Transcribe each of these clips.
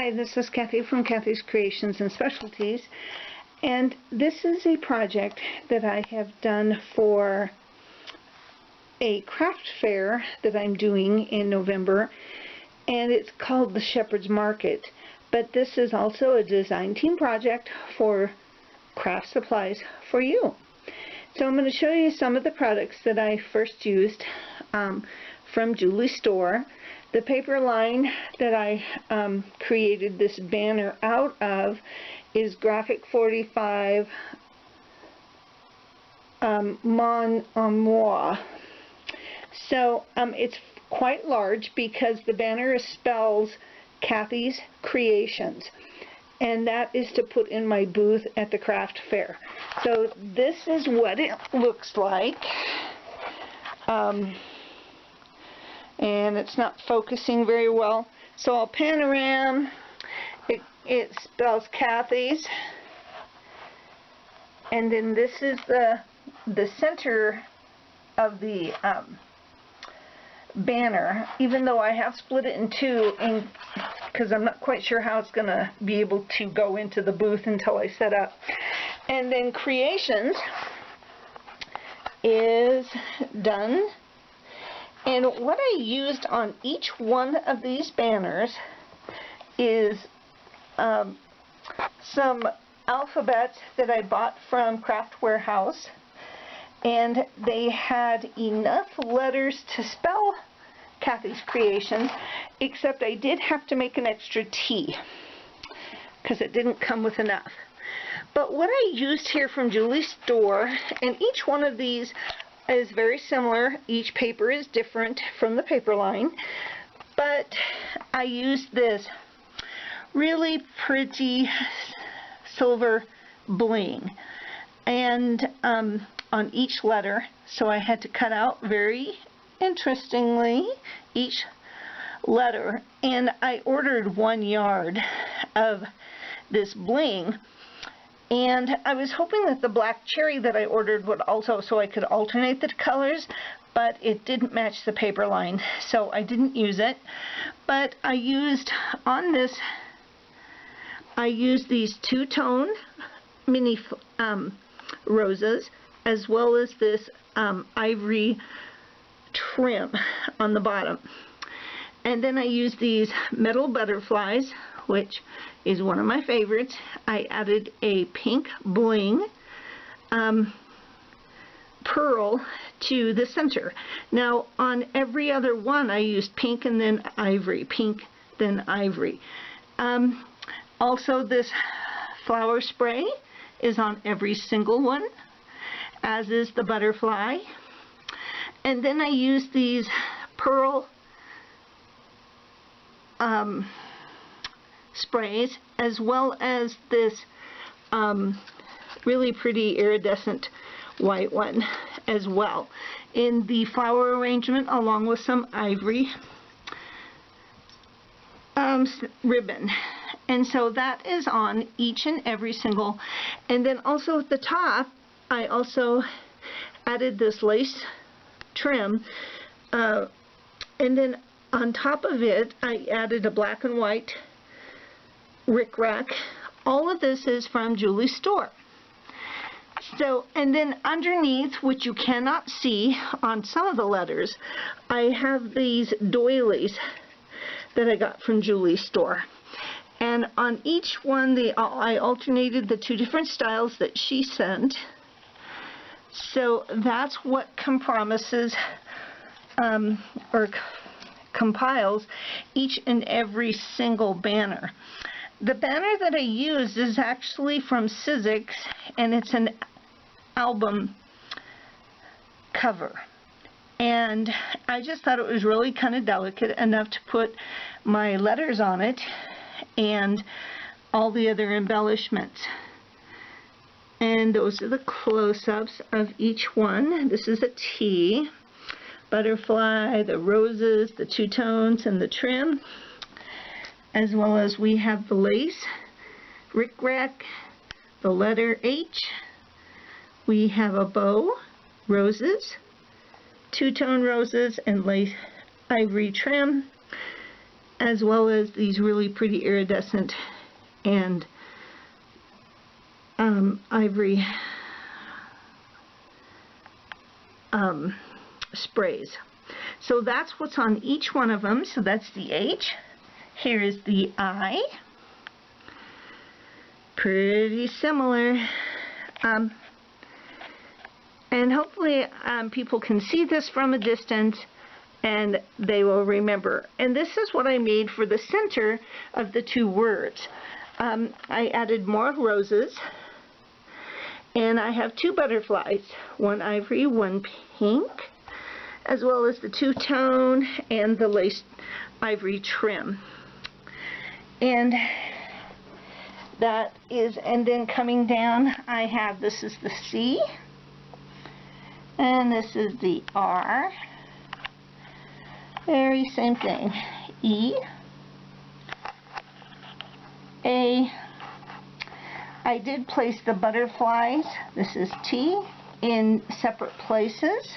Hi, this is Kathy from Kathy's Creations and Specialties, and this is a project that I have done for a craft fair that I'm doing in November, and it's called the Shepherd's Market. But this is also a design team project for Kraft Supplies for you. So I'm going to show you some of the products that I first used from Julie's store. The paper line that I created this banner out of is Graphic 45 Mon Amour. So it's quite large because the banner spells Kathy's Creations, and that is to put in my booth at the craft fair. So this is what it looks like. And it's not focusing very well, so I'll pan around. It spells Kathy's, and then this is the center of the banner, even though I have split it in two because I'm not quite sure how it's going to be able to go into the booth until I set up. And then Creations is done. And what I used on each one of these banners is some alphabet that I bought from Craft Warehouse, and they had enough letters to spell Kathy's Creations, except I did have to make an extra T because it didn't come with enough. But what I used here from Julie's store, and each one of these is very similar. Each paper is different from the paper line, but I used this really pretty silver bling and on each letter, so I had to cut out very interestingly each letter, and I ordered 1 yard of this bling. And I was hoping that the black cherry that I ordered would also, so I could alternate the colors, but it didn't match the paper line, so I didn't use it. But I used, on this, I used these two-tone mini roses, as well as this ivory trim on the bottom. And then I used these metal butterflies, which is one of my favorites. I added a pink bling pearl to the center. Now on every other one I used pink and then ivory, pink then ivory. Also this flower spray is on every single one, as is the butterfly. And then I used these pearl sprays, as well as this really pretty iridescent white one as well, in the flower arrangement, along with some ivory ribbon. And so that is on each and every single. And then also at the top I also added this lace trim, and then on top of it I added a black and white rickrack. All of this is from Julie's store. So, and then underneath, which you cannot see on some of the letters, I have these doilies that I got from Julie's store. And on each one I alternated the two different styles that she sent. So that's what comprises or compiles each and every single banner. The banner that I used is actually from Sizzix, and it's an album cover. And I just thought it was really kind of delicate enough to put my letters on it and all the other embellishments. And those are the close-ups of each one. This is a T, butterfly, the roses, the two tones, and the trim. As well as we have the lace, rickrack, the letter H. We have a bow, roses, two-tone roses, and lace ivory trim. as well as these really pretty iridescent and ivory sprays. So that's what's on each one of them. So that's the H. Here is the I. Pretty similar. And hopefully people can see this from a distance and they will remember. And this is what I made for the center of the two words. I added more roses, and I have two butterflies, one ivory, one pink, as well as the two-tone and the lace ivory trim. And that is, and then coming down I have, this is the C, and this is the R, very same thing, E, A. I did place the butterflies, this is T, in separate places,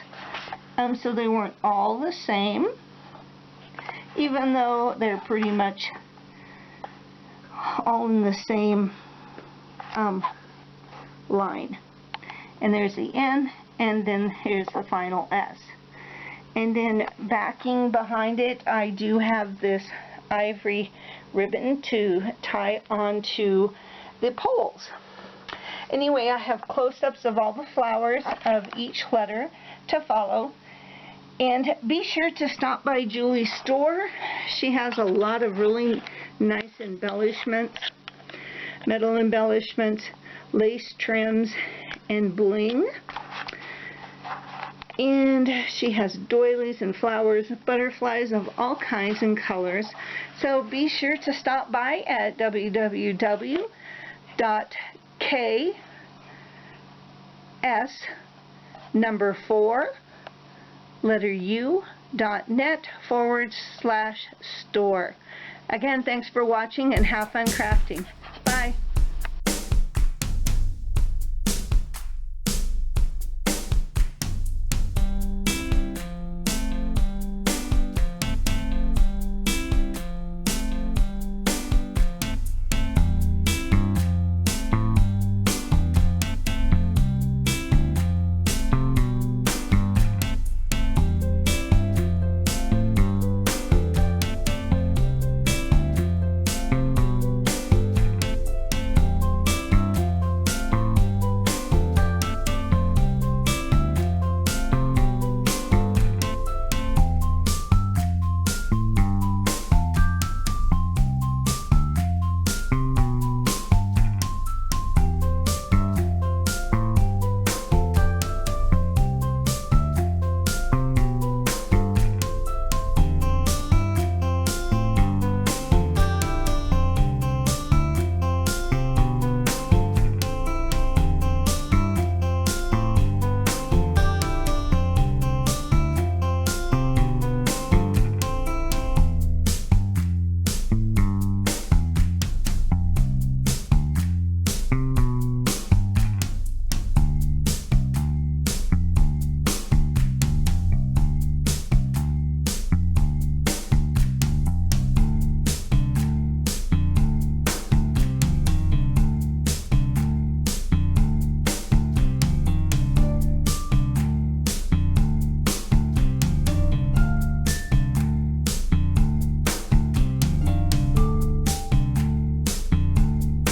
so they weren't all the same, even though they're pretty much all in the same line. And there's the N, and then here's the final S. And then backing behind it, I do have this ivory ribbon to tie onto the poles. Anyway, I have close-ups of all the flowers of each letter to follow. And be sure to stop by Julie's store. She has a lot of really nice embellishments, metal embellishments, lace trims, and bling. And she has doilies and flowers, butterflies of all kinds and colors. So be sure to stop by at www.ks4U.net/store. Again, thanks for watching and have fun crafting.